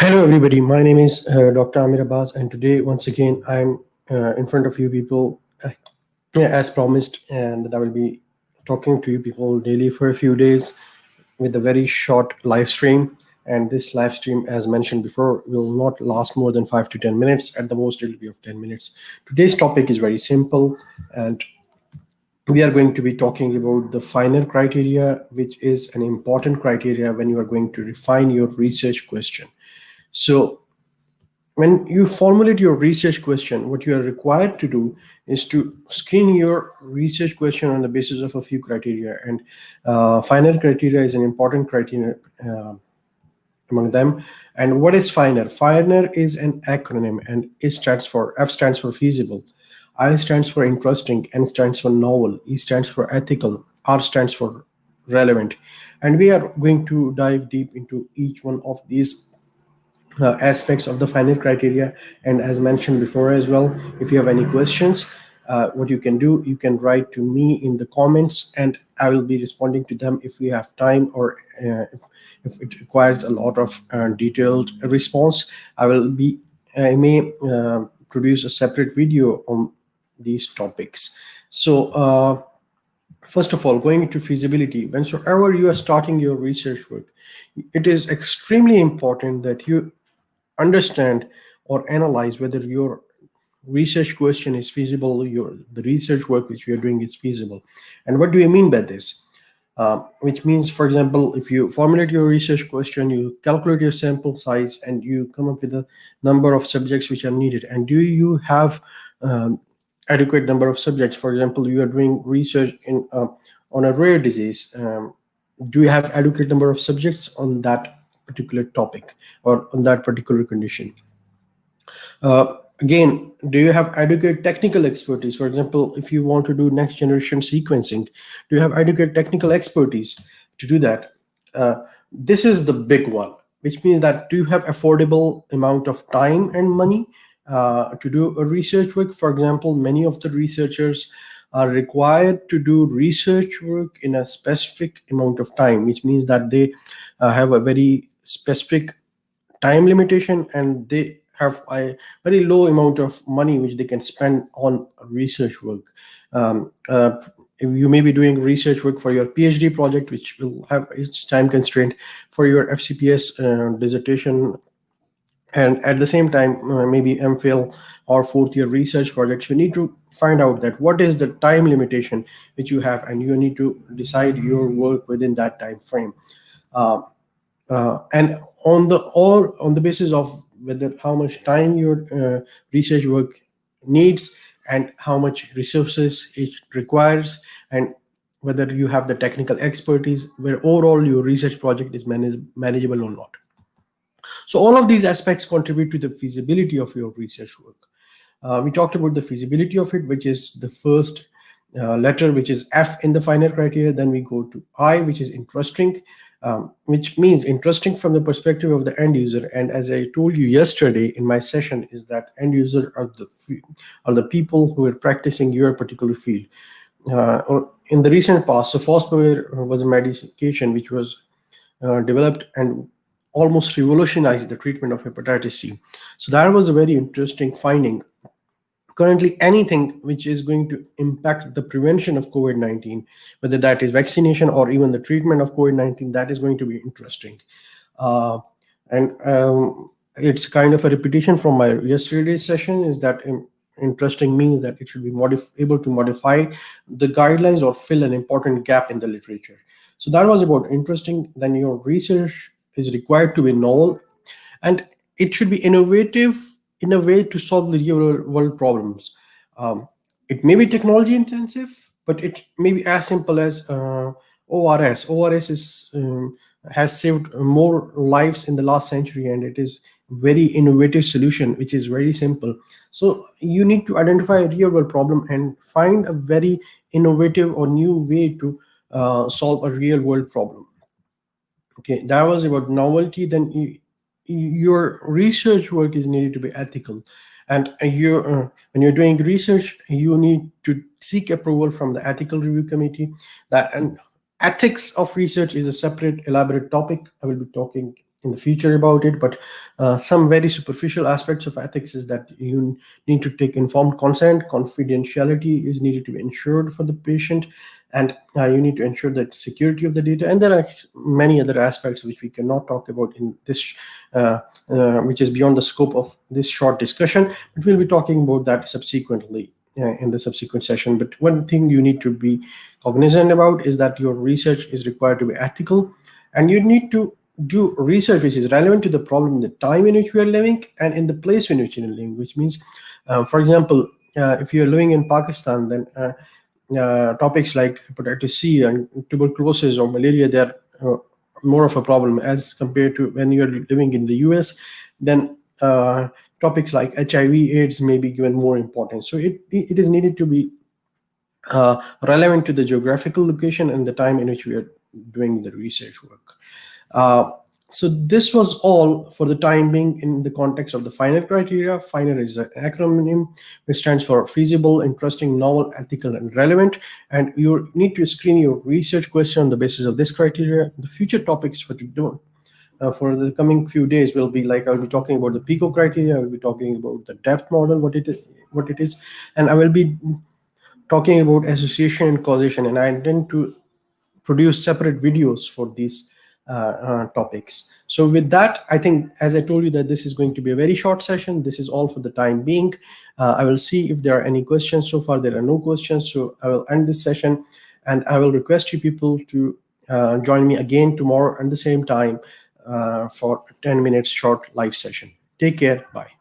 Hello, everybody. My name is Dr. Aamir Abbas, and today, once again, I'm in front of you people, yeah, as promised, and that I will be talking to you people daily for a few days with a very short live stream. And this live stream, as mentioned before, will not last more than 5 to 10 minutes. At the most, it will be of 10 minutes. Today's topic is very simple, and we are going to be talking about the finer criteria, which is an important criteria when you are going to refine your research question. So, when you formulate your research question, what you are required to do is to screen your research question on the basis of a few criteria. And finer criteria is an important criteria among them. And what is finer? Finer is an acronym, and it stands for F stands for feasible, I stands for interesting, N stands for novel, E stands for ethical, R stands for relevant. And we are going to dive deep into each one of these aspects of the final criteria. And as mentioned before as well, if you have any questions, what you can do, you can write to me in the comments, and I will be responding to them if we have time, or if it requires a lot of detailed response. I may produce a separate video on these topics. So, first of all, going into feasibility, whenever you are starting your research work, it is extremely important that you understand or analyze whether your research question is feasible, the research work which you are doing is feasible. And what do you mean by this? Which means, for example, if you formulate your research question, you calculate your sample size, and you come up with a number of subjects which are needed. And do you have adequate number of subjects? For example, you are doing research on a rare disease. Do you have adequate number of subjects on that particular topic or on that particular condition? Again, do you have adequate technical expertise? For example, if you want to do next generation sequencing, do you have adequate technical expertise to do that? This is the big one, which means that do you have affordable amount of time and money to do a research work? For example, many of the researchers are required to do research work in a specific amount of time, which means that they have a very specific time limitation, and they have a very low amount of money which they can spend on research work. Um, uh, if you may be doing research work for your PhD project, which will have its time constraint, for your FCPS dissertation, and at the same time maybe MPhil or fourth year research projects, you need to find out that what is the time limitation which you have, and you need to decide your work within that time frame. Uh, and on the basis of whether how much time your research work needs, and how much resources it requires, and whether you have the technical expertise, where overall your research project is manageable or not. So all of these aspects contribute to the feasibility of your research work. We talked about the feasibility of it, which is the first letter, which is F in the final criteria. Then we go to I, which is interesting, which means interesting from the perspective of the end user. And as I told you yesterday in my session, is that end user are the people who are practicing your particular field. Or in the recent past, sofosbuvir was a medication which was developed and almost revolutionized the treatment of hepatitis C. So that was a very interesting finding. Currently, anything which is going to impact the prevention of COVID-19, whether that is vaccination or even the treatment of COVID-19, that is going to be interesting. And it's kind of a repetition from my yesterday's session, is that interesting means that it should be able to modify the guidelines or fill an important gap in the literature. So that was about interesting. Then your research is required to be novel, and it should be innovative in a way to solve the real world problems. It may be technology intensive, but it may be as simple as ORS. ORS has saved more lives in the last century, and it is very innovative solution, which is very simple. So you need to identify a real world problem and find a very innovative or new way to solve a real world problem. Okay, that was about novelty. Then your research work is needed to be ethical, and when you're doing research, you need to seek approval from the ethical review committee. That and ethics of research is a separate elaborate topic. I will be talking in the future about it. But some very superficial aspects of ethics is that you need to take informed consent, confidentiality is needed to be ensured for the patient, and you need to ensure that security of the data. And there are many other aspects which we cannot talk about in this, which is beyond the scope of this short discussion, but we'll be talking about that subsequently in the subsequent session. But one thing you need to be cognizant about is that your research is required to be ethical, and you need to do research which is relevant to the problem in the time in which we are living and in the place in which we are living, which means, for example, if you are living in Pakistan, then topics like hepatitis C and tuberculosis or malaria, they are more of a problem as compared to when you are living in the US. Then topics like HIV, AIDS may be given more importance. So it is needed to be relevant to the geographical location and the time in which we are doing the research work. So this was all for the time being in the context of the FINER criteria. FINER is an acronym which stands for feasible, interesting, novel, ethical, and relevant. And you need to screen your research question on the basis of this criteria. The future topics for for the coming few days will be like, I'll be talking about the PICO criteria, I will be talking about the depth model, what it is, and I will be talking about association and causation, and I intend to produce separate videos for these topics. So with that, I think, as I told you, that this is going to be a very short session. This is all for the time being. I will see if there are any questions. So far, there are no questions. So I will end this session, and I will request you people to join me again tomorrow at the same time for 10 minutes short live session. Take care. Bye.